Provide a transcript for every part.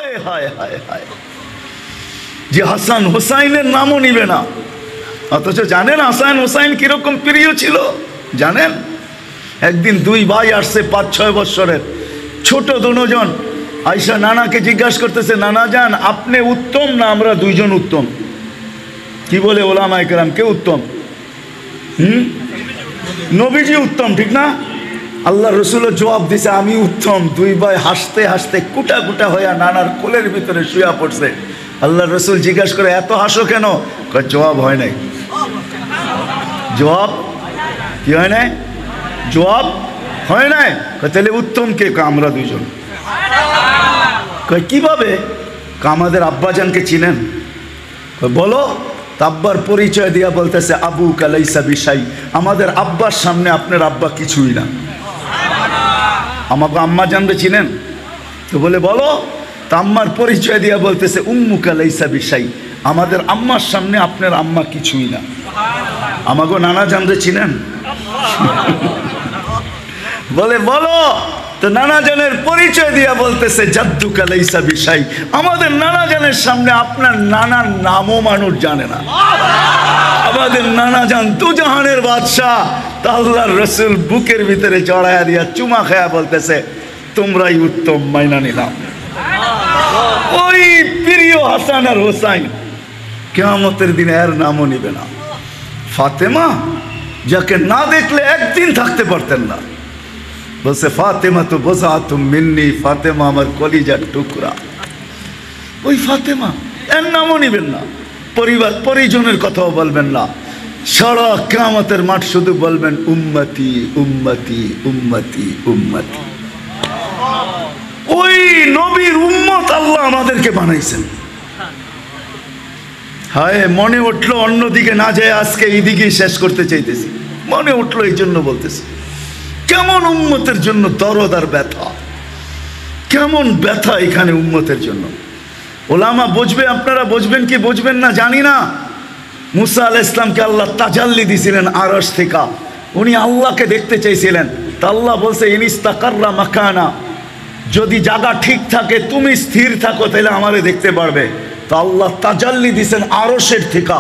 হায় হায় হায় হায়, যে হাসান হোসাইনের নামও নিবে না। অথচ জানেন হাসান হোসাইন কিরকম প্রিয় ছিল জানেন? একদিন দুই ভাই আসছে 5-6 বৎসরের ছোট দুজন, আয়সা নানাকে জিজ্ঞাসা করতেছে, নানা যান আপনি উত্তম না আমরা দুইজন উত্তম? কি বলে ওলামায়ে কেরাম, কে উত্তম? নবীজি উত্তম, ঠিক না? আল্লাহ রসুলের জবাব দিছে আমি উত্তম। দুই ভাই হাসতে হাসতে কুটা কুটা হইয়া নানার কোলের ভিতরে শুয়া পড়ছে। আল্লাহ রসুল জিজ্ঞাসা করে এত হাসো কেন? জবাব হয় নাই। জবাব কি হয় নাই? জবাব হয় নাই। তাহলে উত্তম কে? আমরা দুইজন। কিভাবে? আমাদের আব্বাজানকে চিনেন? বলো। আব্বার পরিচয় দিয়া বলতেছে আবু কালাইসা বিশাই, আমাদের আব্বার সামনে আপনার আব্বা কিছুই না। আমাকে আম্মা জানবে চিনেন তো? বলে বলো। তা আম্মার পরিচয় দিয়া বলতেছে উম্মু কালাইসা বিশাই, আমাদের আম্মার সামনে আপনার আম্মা কিছুই না। আমাকে নানা জানবে চিনেন? বলে বলো। তো নানা জানের পরিচয় দিয়া বলতেছে জাদ্দু কালাইসা বিশাই, আমাদের নানা জানের সামনে আপনার নানার নামও মানুষ জানে না। আমাদের নানা জান দুজাহানের বাদশাহ। তা আল্লাহর রসুল বুকের ভিতরে জড়াইয়া দিয়া চুমা খায়া বলতেছে তোমরাই উত্তম, মাইনা নিলাম। ওই প্রিয় হাসান আর হোসাইন কিয়ামতের দিনে এর নামও নিবে না। ফাতেমা যাকে না দেখলে একদিন থাকতে পারতেন না, বলছে ফাতেমা তো বোঝা তুম মিন্নি, ফাতেমা আমার কলিজার টুকরা। ওই ফাতেমা এর নামও নিবেন না, পরিবার পরিজনের কথাও বলবেন না। সারা কিয়ামতের মাঠ শুধু বলবেন উম্মতি উম্মতি উম্মতি উম্মতি। ওই নবীর উম্মত আল্লাহ আমাদেরকে বানাইছেন। হায়, মনে উঠলো অন্যদিকে না যায় আজকে এইদিকেই শেষ করতে চাইতেছি। মনে উঠলো এই জন্য বলতেছি, কেমন উম্মতের জন্য দরদ আর ব্যথা, কেমন ব্যথা এখানে উম্মতের জন্য। ওলামা বুঝবে, আপনারা বুঝবেন কি বুঝবেন না জানি না। মুসা আলাইহিস সালামকে আল্লাহ তাজাল্লি দিয়েছিলেন আরশ থেকে, উনি আল্লাহকে দেখতে চাইছিলেন। তা আল্লাহ বলছে ইনিস্তাকাররা মাকানা, যদি জায়গা ঠিক থাকে, তুমি স্থির থাকো, তাহলে আমারে দেখতে পারবে। তো আল্লাহ তাজাল্লি দিয়েছেন আরশের থেকে।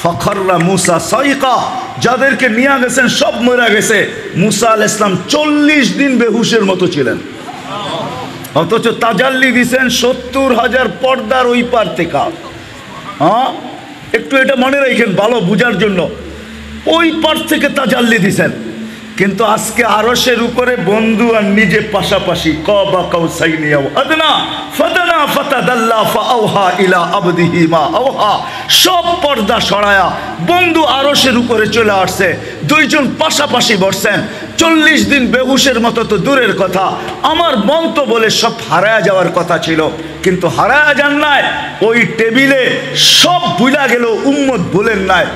ফখররা মুসা সাইকা, যাদেরকে নিয়ে গেছেন সব মরে গেছে। মুসা আলাইহিস সালাম 40 দিন বেহুশের মতো ছিলেন, অথচ তাজাল্লি দিয়েছেন 70,000 পর্দার ওই পার থেকে। হ্যাঁ, একটু এটা মনে রাখেন ভালো বুঝার জন্য। ওই পার থেকে তাজাল্লি দিয়েছেন। কিন্তু আজকে আরশের উপরে বন্ধু আর নিজে পাশাপাশি। কাবা কাউসাইনি আও আদনা ফাদানা ফাতাদাল্লা ফাআওহা ইলা আবদিহি মা আওহা, সব পর্দা সরায়া বন্ধু আরশের উপরে চলে আসছে। দুইজন পাশাপাশি বসছেন। 40 দিন বেহুশের মতো তো দূরের কথা, আমার মন তো বলে সব হারায়া যাওয়ার কথা ছিল, কিন্তু হারায়া যান নাই। ওই টেবিলে সব ভুলা গেল, উম্মত বলেন নাই।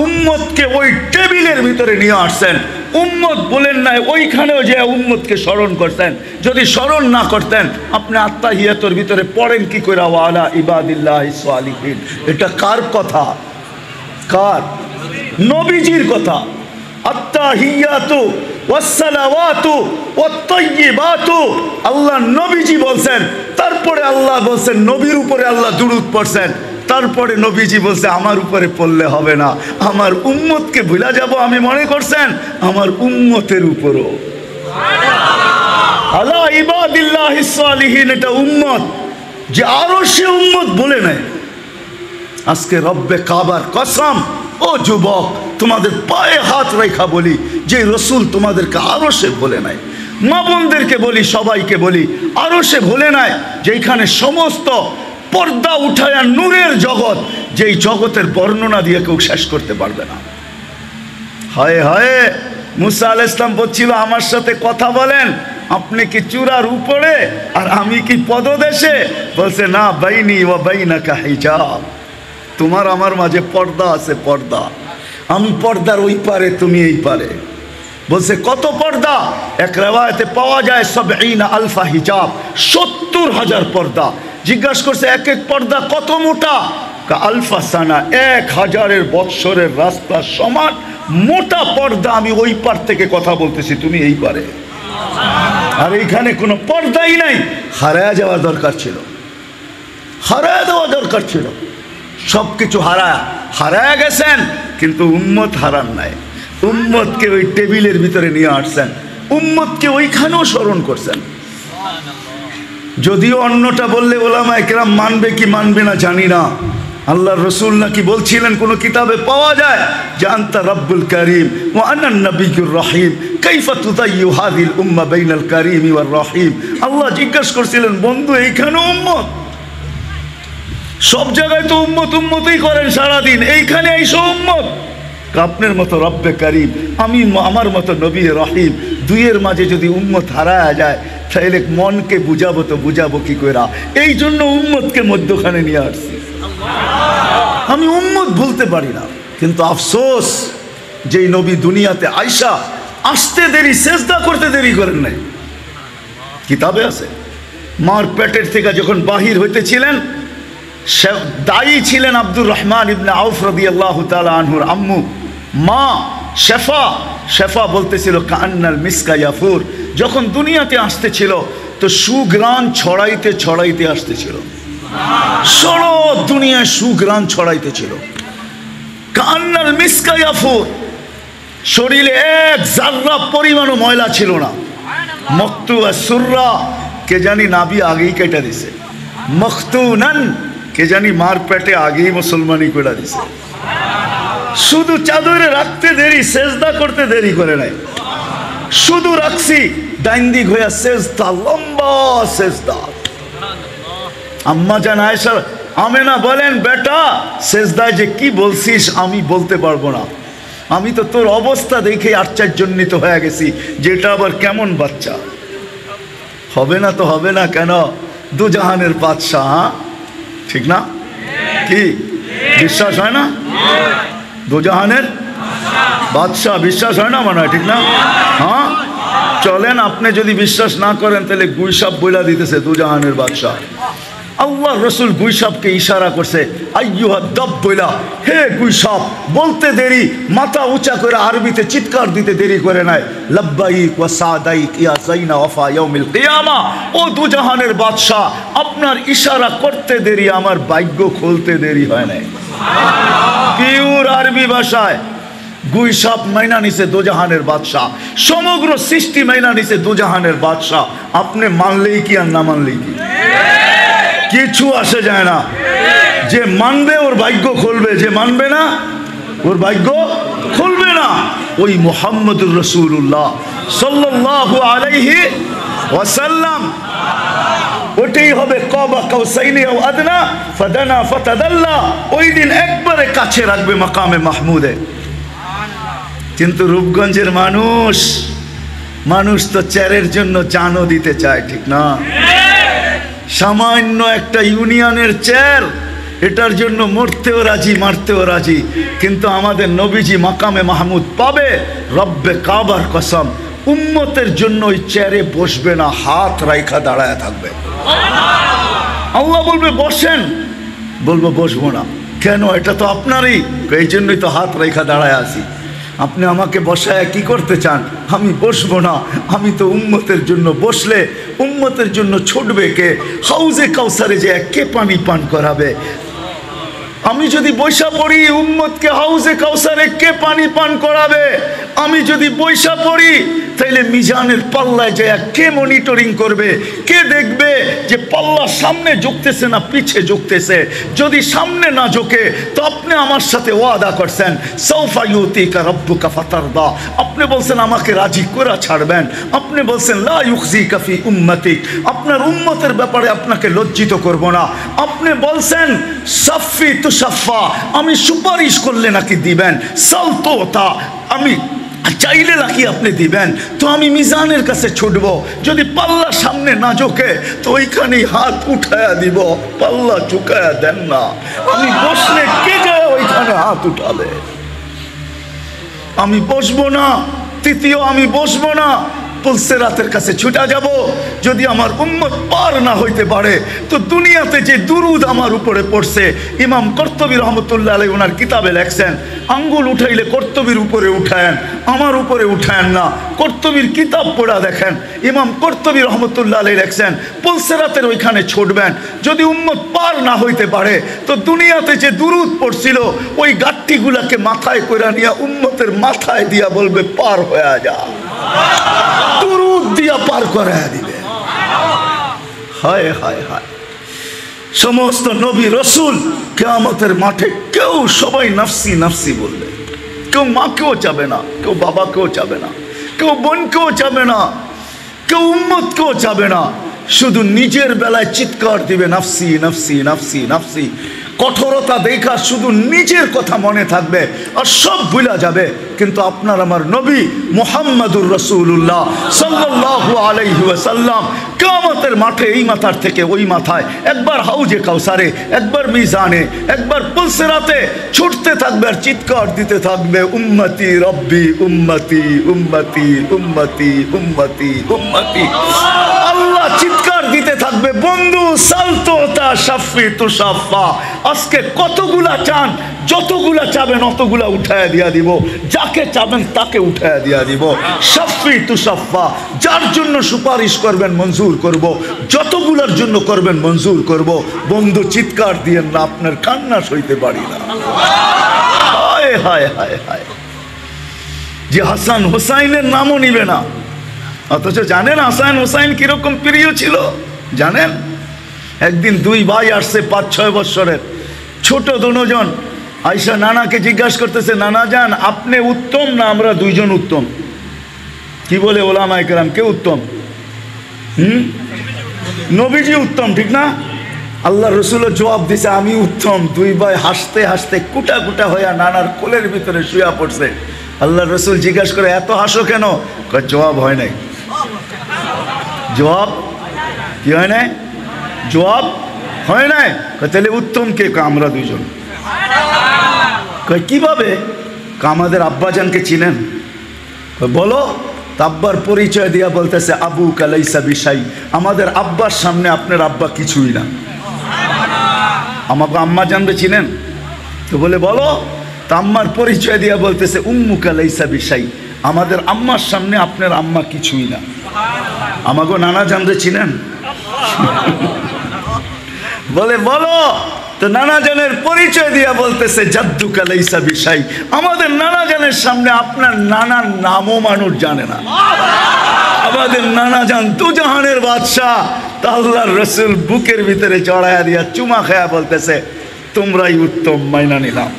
উম্মতকে ওই টেবিলের ভিতরে নিয়ে আসছেন। উম্মত বলেন নাই, ওইখানেও যে উম্মতকে স্মরণ করতেন। যদি স্মরণ না করতেন, আপনি আত্তাহিয়াতুর ভিতরে পড়েন কি করে ওয়ালা ইবাদিল্লাহিস সালিহিন? এটা কার কথা? কার? নবীজির কথা। আত্তাহিয়াতু ওয়াসসালাওয়াতু ওয়াত-তাইয়্যিবাতু, আল্লাহ নবীজি বলছেন। তারপরে আল্লাহ বলছেন নবীর উপরে আল্লাহ দুরূদ পড়ছেন। তারপরে নবীজি বলছে আমার উপরে পড়লে হবে না, আমার উম্মতকে ভুলা যাব আমি মনে করছেন, আমার উম্মতের উপরও। আলা ইবাদিল্লাহিস সালিহিন, এটা উম্মত, যে আরো সে উম্মত বলে নাই। আজকে রব্বে কাবার কসম, ও যুবক তোমাদের পায়ে হাত রেখা বলি, যে রসুল তোমাদেরকে আরো সে বলে নাই। মা বোনদেরকে বলি, সবাইকে বলি, আরো সে বলে নাই, যেখানে সমস্ত পর্দা উঠায়া নূরের জগৎ, যেই জগতের বর্ণনা দিয়ে কেউ শেষ করতে পারবে না। হায় হায়, মুসা আলাইহিস সালাম বলছিল আমার সাথে কথা বলেন, আপনি কি চূড়ার উপরে আর আমি কি পদদেশে? বলছে না, বাইনি ওয়া বাইনাকা হিজাব, তোমার আমার মাঝে পর্দা আছে, পর্দা। আমি পর্দার ওই পারে, তুমি এই পারে। বলছে কত পর্দা? এক রিওয়ায়াতে পাওয়া যায় ৭০ আলফা হিজাব, ৭০,০০০ পর্দা। জিজ্ঞাসা করছে এক এক পর্দা কত মোটা? আলফা সানা, ১,০০০ বৎসরের রাস্তা সমান মোটা পর্দা। আমি ওই পার থেকে কথা বলতেছি, তুমি এই পারে। আর এইখানে কোনো পর্দাই নাই, হারায়া যাওয়ার দরকার ছিল। হারায় দেওয়া দরকার ছিল। সব কিছু হারায় গেছেন, কিন্তু উম্মত হারান নাই। উম্মতকে ওই টেবিলের ভিতরে নিয়ে আসছেন, উম্মতকে ওইখানেও স্মরণ করছেন। যদিও অন্যটা বললে ওলামায়ে কেরাম মানবে কি মানবে না জানি না। আল্লাহর রাসূল নাকি বলছিলেন কোন কিতাবে পাওয়া যায় যে আনতা রাব্বুল কারীম ওয়া আনা নবিয়্যুর রহিম কাইফা তুদাইয়ু হাযিল উম্মাহ বাইনাল কারীম ওয়ার রহিম। আল্লাহ জিজ্ঞাসা করছিলেন, বন্ধু এইখানে উম্মত, সব জায়গায় তো উম্মত উম্মতই করেন সারাদিন, এইখানে এইসব উম্মত। আপনার মতো রব্বে কারীম, আমি আমার মতো নবী রহিম, দুইয়ের মাঝে যদি উম্মত হারায় যায় তাহলে মনকে বুঝাবো তো বুঝাবো কি করে? এই জন্য উম্মতকে মধ্যখানে নিয়ে আসছি। আমি উম্মত বলতে পারি না, কিন্তু আফসোস যেই নবী দুনিয়াতে আইসা আসতে দেরি, সেজদা করতে দেরি করেন নাই। কিতাবে আছে মার পেটের থেকে যখন বাহির হইতেছিলেন, দায়ী ছিলেন আব্দুর রহমান ইবনে আউফ রাদিয়াল্লাহু তাআলা আনহুর আম্মু মা শেফা বলতেছিল কান্নাল মিসকা ইয়াফুর। যখন দুনিয়াতে আসতেছিল তো সুগ্রাণ ছড়াইতে ছড়াইতে আসতেছিল, সারা দুনিয়ায় সুগ্রাণ ছড়াইতেছিল। কান্নাল মিসকা ইয়াফুর, শরীরে এক জাররা পরিমাণও ময়লা ছিল না। মখতুয়া সুররা, কে জানি নাবি আগেই কেটে দিছে। মখতুনান, কে জানি মার পেটে আগেই মুসলমানি করে দিছে। শুধু চাদরে রাখতে দেরি, সেজদা করতে দেরি করে নাই। শুধু রাখছি ডাইন দিক হইয়া সেজদা, লম্বা সেজদা। আম্মা জান আয়েশা আমেনা বলেন, বেটা সেজদায় যে কি বলছিস আমি বলতে পারবো না, আমি তো তোর অবস্থা দেখে আশ্চর্যান্বিত হয়ে গেছি, যেটা আবার কেমন বাচ্চা। হবে না তো হবে না কেন? দুজাহানের বাদশাহ, ঠিক না? কি বিশ্বাস হয় না? দুজাহানের বাদশাহ, বিশ্বাস হয় না মনে হয়, ঠিক না? হ্যাঁ চলেন, আপনি যদি বিশ্বাস না করেন তাহলে গুইসাপ বইলা দিতেছে দুজাহানের বাদশাহ। আল্লাহ রসুল গুইসাপকে ইশারা করছে, আইয়ুহা দাব বইলা, হে গুইসাপ। বলতে দেরি, মাথা উঁচা করে আরবিতে চিৎকার দিতে দেরি করে নাই, লাব্বাইক ওয়া সাদাইক ইয়া যাইনা ওয়াফা ইয়াউমিল কিয়ামা। ও দুজাহানের বাদশাহ, আপনার ইশারা করতে দেরি, আমার ভাগ্য খুলতে দেরি হয় নাই। পিওর আরবি ভাষায় গুইসাপ মাইনা নিছে দুজাহানের বাদশাহ, সমগ্র সৃষ্টি মাইনা নিছে দুজাহানের বাদশাহ। আপনি মানলেই কি আর না মানলেই কি, কিছু আসে যায় না। যে মানবে ওর ভাগ্য খুলবে, যে মানবে না ওর ভাগ্য খুলবে না। ওই মুহাম্মদুর রাসূলুল্লাহ সাল্লাল্লাহু আলাইহি ওয়াসাল্লাম, ওটাই হবে কাবা কাউসাইনি আও আদনা ফাদানা ফাতাদাল্লা। ওই দিন একবারে কাছে রাখবে মাকামে মাহমুদে। কিন্তু রূপগঞ্জের মানুষ তো চেয়ারের জন্য জানও দিতে চায়, ঠিক না? সামান্য একটা ইউনিয়নের চেয়ার, এটার জন্য মরতেও রাজি, মারতেও রাজি। কিন্তু আমাদের নবীজি মাকামে মাহমুদ পাবে, রব্বে কাবার কসম, উম্মতের জন্য ওই চেয়ারে বসবে না, হাত রাইখা দাঁড়ায় থাকবে। আল্লাহ বলবে বসেন, বলবো বসবো না। কেন? এটা তো আপনারই, এই জন্যই তো হাত রাইখা দাঁড়ায় আছি। আপনি আমাকে বসায় কি করতে চান? আমি বসবো না, আমি তো উম্মতের জন্য। বসলে উম্মতের জন্য ছুটবে কে? হাউজে কাউসারে যে কে পানি পান করাবে? আমি যদি বৈশা পড়ি, উম্মতকে হাউজে কাউসারে কে পানি পান করাবে? আমি যদি বৈশা পড়ি তাইলে মিজানের পাল্লায় যায় কে মনিটরিং করবে? কে দেখবে যে পাল্লা সামনে ঝুঁকতেছে না পিছে ঝুঁকতেছে? যদি সামনে না ঝুঁকে তো আপনি আমার সাথে ওয়াদা করছেন, সাউফা ইউতিকা রাব্বুকা ফাতারদা। আপনি বলছেন আমাকে রাজি করে ছাড়বেন। আপনি বলছেন লা ইউখজিকা ফি উম্মতিক, আপনার উম্মতের ব্যাপারে আপনাকে লজ্জিত করব না। আপনি বলছেন সাফি তুসাফা, আমি সুপারিশ করলে নাকি দিবেন। সালতোতা, আমি চাইলে নাকি আপনি দিবেন। তো আমি মিজানের কাছে ছুটবো, যদি পাল্লা সামনে না ঝোঁকে তো ওইখানেই হাত উঠায়া দিব। পাল্লা ঝুঁকায়া দেন না, আমি বসলে কে যায় ওইখানে হাত উঠাবে? আমি বসবো না। তৃতীয়, আমি বসবো না। পুলসিরাতের কাছে ছুটা যাব। যদি আমার উম্মত পার না হইতে পারে তো দুনিয়াতে যে দুরুদ আমার উপরে পড়ছে, ইমাম কর্তুবী রহমতুল্লাহ আলাইহি ওনার কিতাবে লেখছেন, আঙ্গুল উঠাইলে কর্তুবীর উপরে উঠায়েন, আমার উপরে উঠায়েন না। কর্তুবীর কিতাব পড়া দেখেন, ইমাম কর্তুবী রহমতুল্লাহ আলাইহি লেখছেন পুলসিরাতের ওইখানে ছুটবেন। যদি উম্মত পার না হইতে পারে তো দুনিয়াতে যে দুরুদ পড়ছিল ওই গাট্টিগুলাকে মাথায় কইরা নিয়ে উম্মতের মাথায় দিয়া বলবে পার হয়ে যা, দুরুদ দিয়া পার করায়া দিবে। হায় হায় হায়, সমস্ত নবী রসুল কিয়ামতের মাঠে কেউ সবাই নাফসি নাফসি বলবে। কেউ মাকেও চাবে না, কেউ বাবাকেও চাবে না, কেউ বোনকেও চাবে না, কেউ উম্মতকেও চাবে না, শুধু নিজের বেলায় চিৎকার দিবে নাফসি নাফসি নাফসি নাফসি। কঠোরতা দেখা শুধু নিজের কথা মনে থাকবে আর সব ভুলা যাবে। কিন্তু আপনার আমার নবী মুহাম্মাদুর রাসূলুল্লাহ সাল্লাল্লাহু আলাইহি ওয়াসাল্লাম কিয়ামতের মাঠে এই মাথার থেকে ওই মাথায়, একবার হাউজে কাউসারে, একবার মিজানে, একবার পুলসিরাতে ছুটতে থাকবে আর চিৎকার দিতে থাকবে উম্মতি রব্বি উম্মতি উম্মতি উম্মতি উম্মতি উম্মতি। আল্লাহ চিৎকার দিতে থাকবে বন্ধু সালতো তা শাফি তু শাফা। আজকে কতগুলা চান, যতগুলা চাবেন অতগুলা উঠায় দিয়া দিব, যাকে চাবেন তাকে উঠায় দিয়া দিব। শাফি তু শাফা, যার জন্য সুপারিশ করবেন মঞ্জুর করব, যতগুলার জন্য করবেন মঞ্জুর করব। বন্ধু চিৎকার দিয়েন না, আপনার কান্না সইতে পারি না। হায় হায় হায় হায়, যে হাসান হোসাইনের নামও নিবে না, অথচ জানেন হাসান হোসাইন কিরকম প্রিয় ছিল জানেন? একদিন দুই ভাই আসছে 5-6 বৎসরের ছোট দুজন, আয়সা নানাকে জিজ্ঞাসা করতেছে, নানা যান আপনি উত্তম না আমরা দুইজন উত্তম? কি বলে ওলামায়ে কেরাম, কে উত্তম? নবীজি উত্তম, ঠিক না? আল্লাহ রসুলের জবাব দিছে আমি উত্তম। দুই ভাই হাসতে হাসতে কুটা কুটা হইয়া নানার কোলের ভিতরে শুয়া পড়ছে। আল্লাহ রসুল জিজ্ঞাসা করে এত হাসো কেন? জবাব হয় নাই। জবাব কি হয় নাই? জবাব হয় নাই। তাহলে উত্তম কে? আমরা দুইজন। কিভাবে? আমাদের আব্বাজানকে চিনেন? বলো। আব্বার পরিচয় দিয়া বলতেছে আবু কালাইসা বিশাই, আমাদের আব্বার সামনে আপনার আব্বা কিছুই না। আমাকে আম্মা জানবে চিনেন তো? বলে বলো। তা আম্মার পরিচয় দিয়া বলতেছে উম্মু কালাইসা বিশাই, আমাদের আম্মার সামনে আপনার আম্মা কিছুই না। আমাকে নানা জানবে চিনেন? বলে বলো। তো নানা জানের পরিচয় দিয়া বলতেছে জাদ্দু কালাইসা বিশাই, আমাদের নানা জানের সামনে আপনার নানার নামও মানুষ জানে না। আমাদের নানা জান দুজাহানের বাদশাহ। তা আল্লাহর রসুল বুকের ভিতরে চড়াইয়া দিয়া চুমা খায়া বলতেছে তোমরাই উত্তম, মাইনা নিলাম।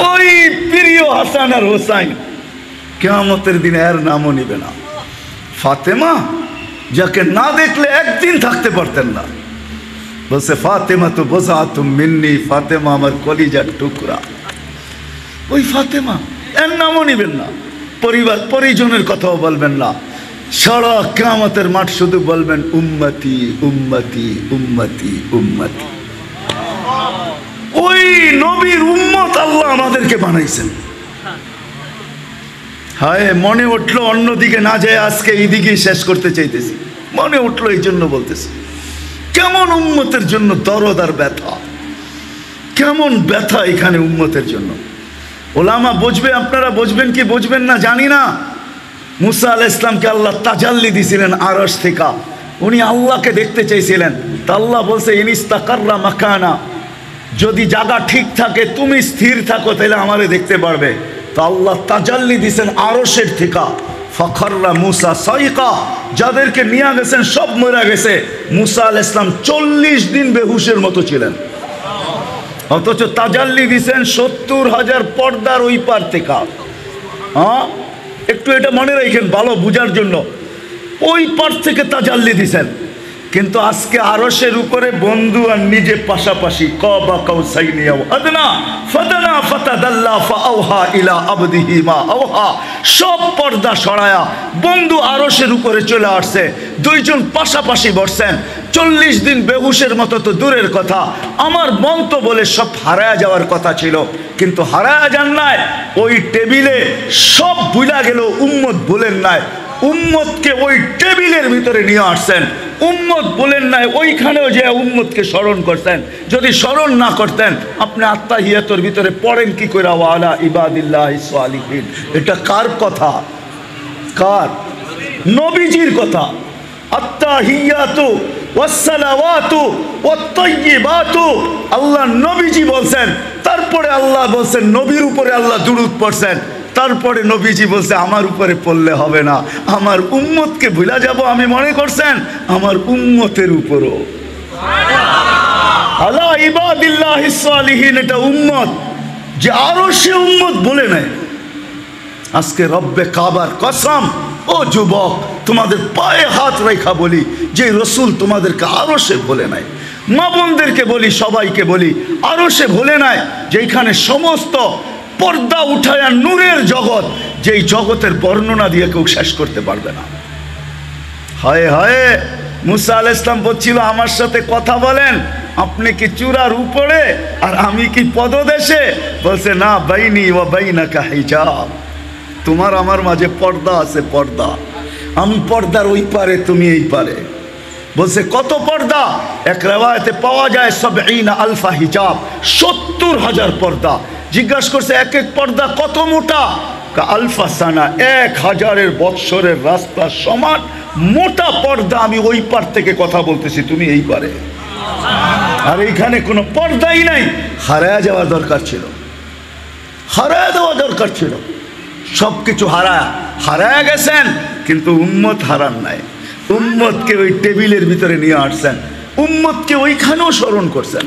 ওই প্রিয় হাসান আর হোসাইন কিয়ামতের দিনে এর নামও নিবে না। ফাতেমা, যাকে না দেখলে একদিন থাকতে পারতেন না, বলছে ফাতেমা তো বোঝা তুম মিন্নি, ফাতেমা আমার কলিজার টুকরা। ওই ফাতেমা, এর নামও নিবেন না। পরিবার পরিজনের কথাও বলবেন না। সারা কিয়ামতের মাঠ শুধু বলবেন উম্মতি উম্মতি উম্মতি উম্মতি। ওই নবীর উম্মত আল্লাহ আমাদেরকে বানাইছেন। হায়, মনে উঠলো অন্যদিকে না যায় আজকে এইদিকেই শেষ করতে চাইতেছি। মনে উঠলো এই জন্য বলতেছি, কেমন উম্মতের জন্য দরদ আর ব্যথা, কেমন ব্যথা এখানে উম্মতের জন্য। ওলামা বুঝবে, আপনারা বুঝবেন কি বুঝবেন না জানি না। মুসা আলাইহিস সালামকে আল্লাহ তাজাল্লি দিয়েছিলেন আরশ থেকে, উনি আল্লাহকে দেখতে চাইছিলেন। তা আল্লাহ বলছে ইনিস্তাকাররা মাকানা, যদি জায়গা ঠিক থাকে, তুমি স্থির থাকো, তাহলে আমারে দেখতে পারবে। তো আল্লাহ তাজাল্লি দিয়েছেন আরশের থেকে। ফখররা মুসা সাইকা, যাদেরকে নিয়ে গেছেন সব মরে গেছে। মুসা আলাইহিস সালাম 40 দিন বেহুশের মতো ছিলেন, অথচ তাজাল্লি দিয়েছেন 70,000 পর্দার ওই পার থেকে। হ্যাঁ, একটু এটা মনে রাখেন ভালো বুঝার জন্য। ওই পার থেকে তাজাল্লি দিয়েছেন। কিন্তু আজকে আরশের উপরে বন্ধু আর নিজে পাশাপাশি। কাবা কাউসাইনি আও আদনা ফাদানা ফাতাদাল্লা ফাআওহা ইলা আবদিহি মা আওহা, সব পর্দা সরায়া বন্ধু আরশের উপরে চলে আসছে। দুইজন পাশাপাশি বসছেন। 40 দিন বেহুশের মতো তো দূরের কথা, আমার মন তো বলে সব হারায়া যাওয়ার কথা ছিল, কিন্তু হারায়া যান নাই। ওই টেবিলে সব ভুলা গেল, উম্মত ভুলেন নাই। উম্মতকে ওই টেবিলের ভিতরে নিয়ে আসছেন। উম্মত বলেন নাই ওইখানেও যে উম্মতকে স্মরণ করতেন। যদি স্মরণ না করতেন আপনি আত্তাহিয়াতুর ভিতরে পড়েন কি করে ওয়ালা ইবাদিল্লাহিস সালিহিন? এটা কার কথা? কার? নবীজির কথা। আত্তাহিয়াতু ওয়াসসালাওয়াতু ওয়াত-তাইয়্যিবাতু আল্লাহ নবীজি বলছেন। তারপরে আল্লাহ বলছেন নবীর উপরে আল্লাহ দুরূদ পড়ছেন। তারপরে নবীজি বলছে আমার উপরে পড়লে হবে না, আমার উম্মতকে ভুলা যাব আমি মনে করছেন? আমার উম্মতের উপরও আলা ইবাদিল্লাহিস সালিহিন, এটা উম্মত যে আরো সে উম্মত বলে নেয়। আজকে রব্বে কাবার কসম, ও যুবক তোমাদের পায়ে হাত রেখা বলি, যে রসুল তোমাদেরকে আরো সে বলে নাই। মা বোনদেরকে বলি, সবাইকে বলি, আরো সে বলে নাই যেখানে সমস্ত পর্দা উঠায়া নূরের জগৎ, যেই জগতের বর্ণনা দিয়ে কেউ শেষ করতে পারবে না। হায় হায়, মুসা আলাইহিস সালাম বলছিল আমার সাথে কথা বলেন, আপনি কি চূড়ার উপরে আর আমি কি পদদেশে? বলছে না, বাইনি ওয়া বাইনাকা হিজাব, তোমার আমার মাঝে পর্দা আছে, পর্দা। আমি পর্দার ওই পারে, তুমি এই পারে। বলছে কত পর্দা? এক রিওয়ায়াতে পাওয়া যায় ৭০ আলফা হিজাব, ৭০,০০০ পর্দা। জিজ্ঞাসা করছে এক এক পর্দা কত মোটা? আলফা সানা, ১,০০০ বৎসরের রাস্তা সমান মোটা পর্দা। আমি ওই পার থেকে কথা বলতেছি, তুমি এই পারে। আর এইখানে কোনো পর্দাই নাই। হারায়া যাওয়া দরকার ছিল, হারায়া দেওয়া দরকার ছিল। সব কিছু হারায়া গেছেন, কিন্তু উম্মত হারান নাই। উম্মতকে ওই টেবিলের ভিতরে নিয়ে আসছেন, উম্মতকে ওইখানেও স্মরণ করছেন।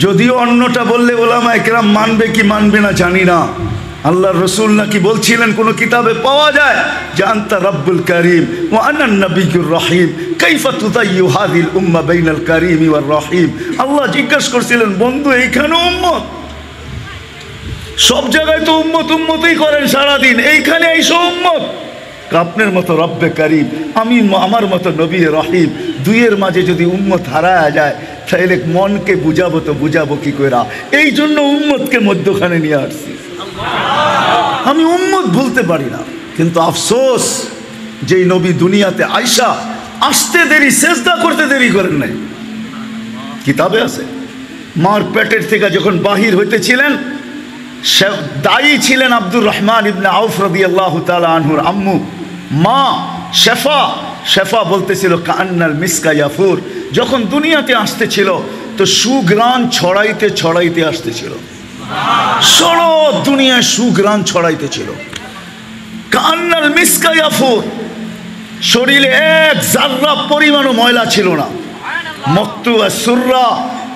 যদিও অন্যটা বললে ওলামায়ে কেরাম মানবে কি মানবে না জানি না। আল্লাহর রসুল নাকি বলছিলেন, কোন কিতাবে পাওয়া যায় যে আনতা রব্বুল করিম ওয়া আনা নবিয়্যুর রহিম, কাইফা তুদাইয়্যু হাযিল উম্মাহ বাইনাল করিম ওয়ার রহিম। আল্লাহ জিজ্ঞাসা করছিলেন, বন্ধু এইখানেও উম্মত? সব জায়গায় তো উম্মত উম্মতই করেন সারাদিন, এইখানে এইসব উম্মত? আপনার মতো রব্বে করিম, আমি আমার মতো নবী রহিম, দুইয়ের মাঝে যদি উম্মত হারায়া যায় তাহলে মনকে বুঝাবো তো বুঝাবো কি করে? এই জন্য উম্মতকে মধ্যখানে নিয়ে আসছি। আমি উম্মত বলতে পারি না, কিন্তু আফসোস যেই নবী দুনিয়াতে আইসা আসতে দেরি, সেজদা করতে দেরি করেন নাই। কিতাবে আছে মার পেটের থেকে যখন বাহির হইতেছিলেন, দায়ী ছিলেন আব্দুর রহমান ইবনে আউফ রাদিয়াল্লাহু তাআলা আনহুর আম্মু মা শেফা। শেফা বলতেছিল কান্নাল মিসকা ইয়াফুর। যখন দুনিয়াতে আসতেছিল তো সুগ্রাণ ছড়াইতে ছড়াইতে আসতেছিল, সারা দুনিয়ায় সুগ্রাণ ছড়াইতেছিল। কান্নাল মিসকা ইয়াফুর, শরীরে এক জাররা পরিমাণও ময়লা ছিল না। মখতুয়া সুররা,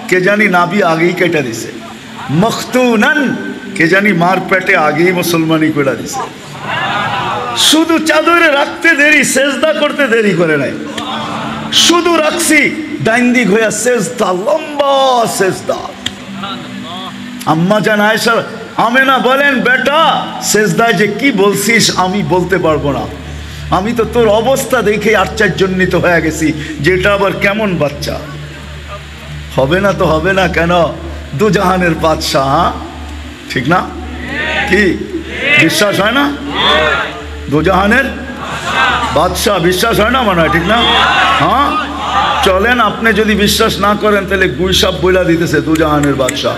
কে জানি নাবি আগেই কেটে দিছে। মখতুনান, কে জানি মার পেটে আগেই মুসলমানি করে দিছে। শুধু চাদরে রাখতে দেরি, সেজদা করতে দেরি করে নাই। শুধু রাখছি ডাইন দিক হইয়া সেজদা, লম্বা সেজদা। আম্মা জান আয়েশা আমেনা বলেন, বেটা সেজদায় যে কি বলছিস আমি বলতে পারবো না, আমি তো তোর অবস্থা দেখে আশ্চর্যান্বিত হয়ে গেছি, যেটা আবার কেমন বাচ্চা। হবে না তো হবে না কেন? দুজাহানের বাদশাহ, ঠিক না? কি বিশ্বাস হয় না? দুজাহানের বাদশাহ, বিশ্বাস হয় না মনে হয়, ঠিক না? হ্যাঁ চলেন, আপনি যদি বিশ্বাস না করেন তাহলে গুইসাপ বইলা দিতেছে দুজাহানের বাদশাহ।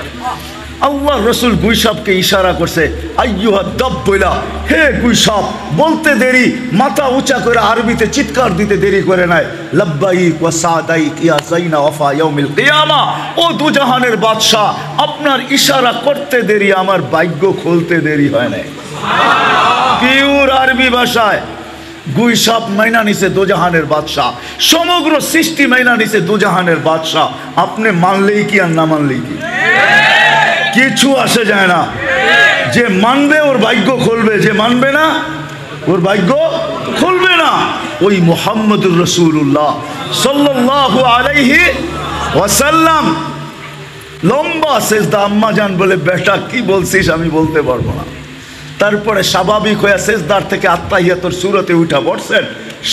আল্লাহ রসুল গুইসাপকে ইশারা করছে, আইয়ুহা দাব বইলা, হে গুইসাপ। বলতে দেরি, মাথা উঁচা করে আরবিতে চিৎকার দিতে দেরি করে নাই, লাব্বাইক ওয়া সাদাইক ইয়া যাইনা ওয়াফা ইয়াউমিল কিয়ামা। ও দুজাহানের বাদশাহ, আপনার ইশারা করতে দেরি, আমার ভাগ্য খুলতে দেরি হয় নাই। পিওর আরবি ভাষায় গুইসাপ মাইনা নিছে দুজাহানের বাদশাহ, সমগ্র সৃষ্টি মাইনা নিছে দুজাহানের বাদশাহ। আপনি মানলেই কি আর না মানলেই কি, কিছু আসে যায় না। যে মানবে ওর ভাগ্য খুলবে, যে মানবে না ওর ভাগ্য খুলবে না। ওই মুহাম্মদুর রাসূলুল্লাহ সাল্লাল্লাহু আলাইহি ওয়াসাল্লাম লম্বা সেজদা। আম্মা জান বলে, বেটা কি বলছিস আমি বলতে পারবো না। তারপরে স্বাভাবিক হয়ে সেজদার থেকে আত্তাহিয়াতুর সূরতে উঠা পড়ছেন।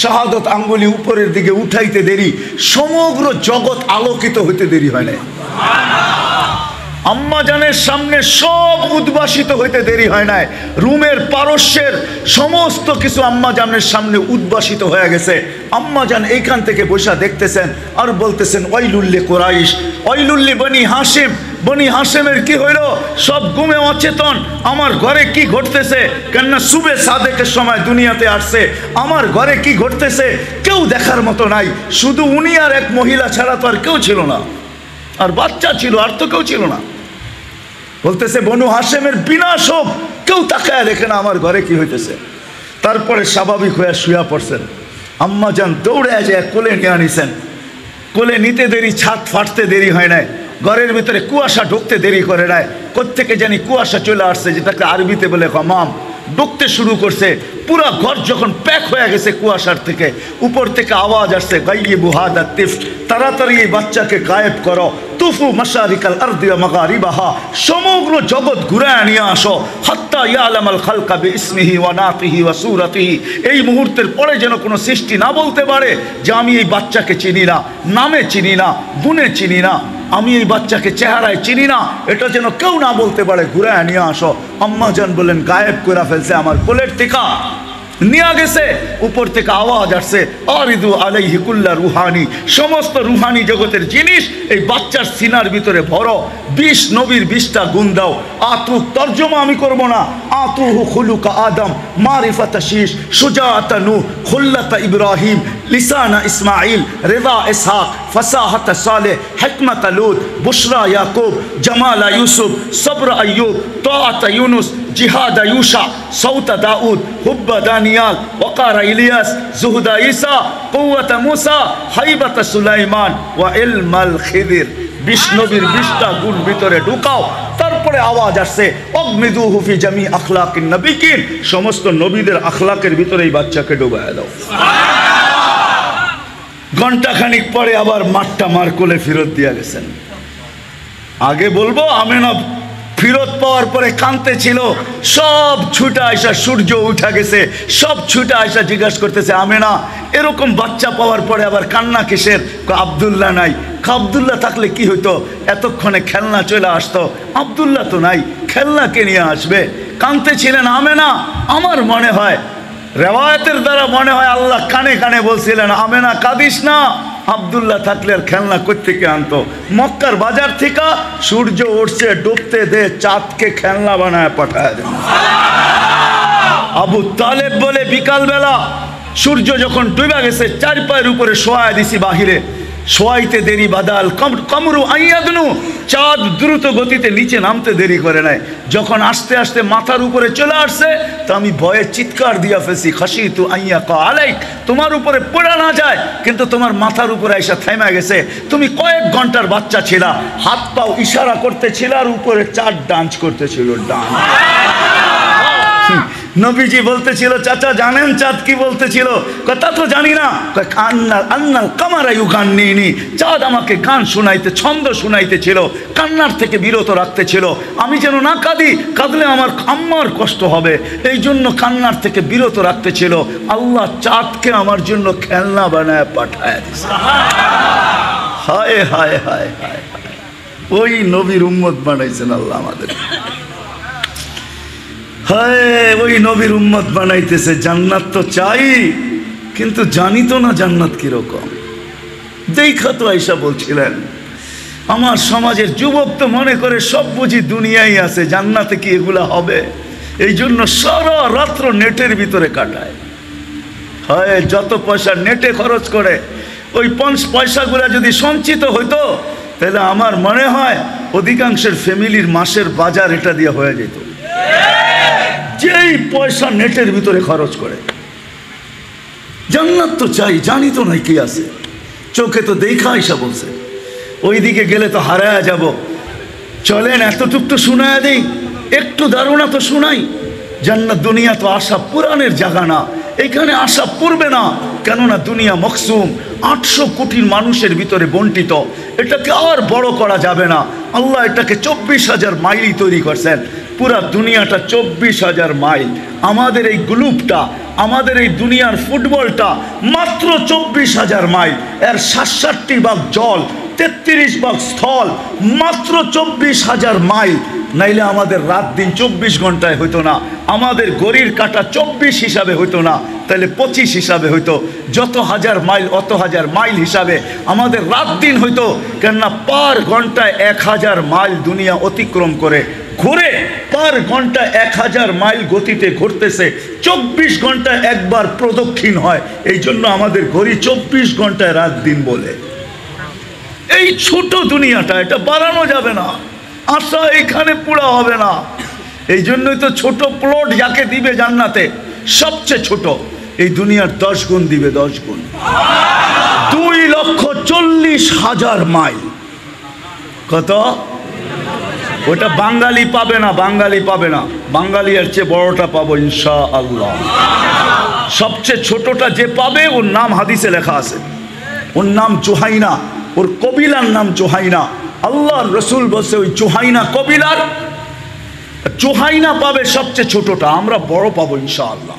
শাহাদত আঙ্গুলি উপরের দিকে উঠাইতে দেরি, সমগ্র জগৎ আলোকিত হইতে দেরি হয় না। আম্মা জানের সামনে সব উদ্ভাসিত হইতে দেরি হয় নাই, রুমের পারস্যের সমস্ত কিছু আম্মা জানের সামনে উদ্ভাসিত হয়ে গেছে। আম্মা জান এইখান থেকে বসে দেখতেছেন আর বলতেছেন ওয়াইলুল্লি কুরাইশ, ওয়াইলুল্লি বনি হাশিম, বনি হাশেমের কি হইল? সব ঘুমে অচেতন। আমার ঘরে কি ঘটতেছে? কেননা সুবে সাদেকের সময় দুনিয়াতে আসছে, আমার ঘরে কি ঘটতেছে কেউ দেখার মতো নাই। শুধু উনি আর এক মহিলা ছাড়া তো আর কেউ ছিল না, আর বাচ্চা ছিল, আর তো কেউ ছিল না। বলতেছে বনু হাশেমের বিনাশ হোক, কেউ তাকায় দেখে না আমার ঘরে কি হইতেছে। তারপরে স্বাভাবিক হয়ে শুয়া পড়ছেন। আম্মা যান দৌড়ে যায় কোলে নিয়ে আনিছেন। কোলে নিতে দেরি, ছাদ ফাটতে দেরি হয় নাই, ঘরের ভিতরে কুয়াশা ঢুকতে দেরি করে নাই। কোত্থেকে জানি কুয়াশা চলে আসছে, যেটাকে আরবিতে বলে গমাম, ঢুকতে শুরু করছে। পুরা ঘর যখন প্যাক হয়ে গেছে কুয়াশার থেকে, উপর থেকে আওয়াজ আসছে গাইয়িবু হাদা তিফ, তাড়াতাড়ি এই বাচ্চাকে গায়েব করো। তুফু মাশারিকাল আরদি ওয়া মাগারিবাহা, সমগ্র জগৎ ঘুরায় নিয়ে আসো। হাত্তা ইয়ালামাল খালকা বিইসমিহি ওয়া নাতিহি ওয়া সূরাতিহি, এই মুহূর্তের পরে যেন কোনো সৃষ্টি না বলতে পারে যে আমি এই বাচ্চাকে চিনি না, নামে চিনি না, গুণে চিনি না, আমি এই বাচ্চাকে চেহারায় চিনি না, এটা যেন কেউ না বলতে পারে, ঘুরায় নিয়ে আসো। আম্মা জান বলেন গায়েব করে ফেলছে আমার কোলের টিকা, নিয়ে গেছে। উপর থেকে আওয়াজ আসছে আরিদু আলাইহি কুল্লা রুহানি, সমস্ত রুহানি জগতের জিনিস এই বাচ্চার সিনার ভিতরে ভরো। 20 নবীর 20টা গুণ দাও। আতুক তর্জমা আমি করব না। আতুহু খুলুকা আদম, মারিফাতা শীশ, সুজাআতা নূহ, খুল্লাতা ইব্রাহিম, লিসানা ইসমাইল, রিদা ইসহাক, ফাসাহাতা সালেহ, হিকমাতা লূত, বুশরা ইয়াকুব, জামালা ইউসুফ, সবর আইয়ুব, তাআতা ইউনুস, জিহাদা ইউশা, সৌতা দাউদ, হুব্বা দানিয়াল, ওয়াকারা ইলিয়াস, জুহুদা ঈসা, কুওয়াতা মুসা, হাইবাতা সুলাইমান, ওয়া ইলমাল খিদির। 20 নবীর 20টা গুণ ভিতরে ঢুকাও। তারপরে আওয়াজ আসছে অগমিদুহু ফি জামি আখলাকিন নবিকিন, সমস্ত নবীদের আখলাকের ভিতরে এই বাচ্চাকে ডুবায় দাও। ঘন্টাখানিক পরে আবার মাঠটা মার কোলে ফেরত দিয়া গেছেন। আগে বলবো আমেনা ফিরত পাওয়ার পরে কাঁদতে ছিল, সব ছুটে আসা, সূর্য উঠা গেছে, সব ছুটে আসা জিজ্ঞাসা করতেছে আমেনা এরকম বাচ্চা পাওয়ার পরে আবার কান্না কিসের? আব্দুল্লাহ নাই। আব্দুল্লাহ থাকলে কি হইতো? এতক্ষণে খেলনা চলে আসতো। আব্দুল্লাহ তো নাই, খেলনা কে নিয়ে আসবে? কাঁদতে ছিলেন আমেনা। আমার মনে হয় রেওয়ায়তের দ্বারা মনে হয় আল্লাহ কানে কানে বলছিলেন আমেনা কাঁদিস না, আব্দুল্লাহ থাকলে আর খেলনা কোত্থেকে আনতো? মক্কার বাজার থেকে সূর্য উঠছে, ডুবতে দে, চাঁদকে খেলনা বানায় পাঠায় দেন। আবু তালেব বলে বিকালবেলা সূর্য যখন ডুবে গেছে, 4 পায়ের উপরে শোয়া দিছি বাহিরে, শোয়াইতে দেরি বাদাল কামরু আইয়াদনু, চাঁদ দ্রুত গতিতে নিচে নামতে দেরি করে নাই। যখন আস্তে আস্তে মাথার উপরে চলে আসছে, তো আমি ভয়ে চিৎকার দিয়া ফেলছি খাসিতু আইয়াকা আলাইক, তোমার উপরে পড়া না যায়, কিন্তু তোমার মাথার উপরে এসে থেমে গেছে। তুমি কয়েক ঘন্টার বাচ্চা ছিলা, হাত পাও ইশারা করতেছিল আর উপরে চাঁদ ডান্স করতেছিল, ডান্স। নবীজি বলতেছিল চাচা জানেন চাঁদ কি বলতেছিল? কথা তো জানি না। আন্নাল কামারা ইউগান্নিনি, চাঁদ আমাকে গান শুনাইতে, ছন্দ শুনাইতেছিল, কান্নার থেকে বিরত রাখতেছিল। আমি যেন না কাঁদি, কাঁদলে আমার আম্মার কষ্ট হবে, এই জন্য কান্নার থেকে বিরত রাখতেছিল। আল্লাহ চাঁদকে আমার জন্য খেলনা বানায় পাঠায় দিছে। হায় হায় হায় হায়, ওই নবীর উম্মত বানাইছেন আল্লাহ আমাদের। হায়, ওই নবীর উম্মত বানাইতেছে। জান্নাত তো চাই, কিন্তু জানি তো না জান্নাত কিরকম। দেখা তো আয়েশা বলছিলেন আমার সমাজের যুবক তো মনে করে সব বুঝি দুনিয়াই আছে, জান্নাতে কি এগুলা হবে? এই জন্য সারা রাত্র নেটের ভিতরে কাটায়। হয় যত পয়সা নেটে খরচ করে, ওই পয়সাগুলা যদি সঞ্চিত হইতো, তাহলে আমার মনে হয় অধিকাংশের ফ্যামিলির মাসের বাজার এটা দিয়ে হয়ে যেত। যেই পয়সা নেটের ভিতরে খরচ করে। জান্নাত তো চাই, জানি তো নাই কি আছে, চোখে তো দেখা আয়েশা বলছে। ওই দিকে গেলে তো হারায়া যাব। চলেন এতটুক তো শোনায় দেই, একটু ধারণা তো শোনাই। জান্নাত দুনিয়া তো আশা পুরাণের জায়গা না, এখানে আশা পূর্বে না। কেননা দুনিয়া মকসুম, 800 কোটি মানুষের ভিতরে বন্টিত। এটাকে আর বড় করা যাবে না। আল্লাহ এটাকে 24,000 মাইলই তৈরি করছেন। পুরা দুনিয়াটা 24,000 মাইল। আমাদের এই গ্লুবটা, আমাদের এই দুনিয়ার ফুটবলটা মাত্র 24,000 মাইল। এর 67 ভাগ জল, 33 ভাগ স্থল, মাত্র 24,000 মাইল। নাইলে আমাদের রাত দিন 24 ঘন্টায় হইতো না, আমাদের ঘড়ির কাঁটা 24 হিসাবে হইতো না, তাহলে 25 হিসাবে হইতো। যত হাজার মাইল অত হাজার মাইল হিসাবে আমাদের রাত দিন হইতো। কেননা পার ঘন্টায় 1000 মাইল দুনিয়া অতিক্রম করে ঘুরে, পার ঘন্টায় 1000 মাইল গতিতে ঘুরতেছে। 24 ঘন্টায় একবার প্রদক্ষিণ হয়, এই জন্য আমাদের ঘড়ি 24 ঘন্টায় রাত দিন বলে। এই ছোট দুনিয়াটা, এটা বাড়ানো যাবে না, আশা এখানে পুরা হবে না। এই জন্যই তো ছোট প্লট যাকে দিবে জান্নাতে সবচেয়ে ছোট, এই দুনিয়ার 10 গুণ দিবে, 10 গুণ। 2,40,000 মাইল। কত? ওটা বাঙালি পাবে না, বাঙালি পাবে না, বাঙালি এর চেয়ে বড়টা পাবো ইনশাআল্লাহ। সবচেয়ে ছোটটা যে পাবে ওর নাম হাদিসে লেখা আছে, ওর নাম জুহাইনা, ওর কবিলার নাম জুহাইনা। আল্লাহর রসুল বলছে ওই জুহাইনা কবিলার, জুহাইনা পাবে সবচেয়ে ছোটটা, আমরা বড় পাবো ইনশাআল্লাহ।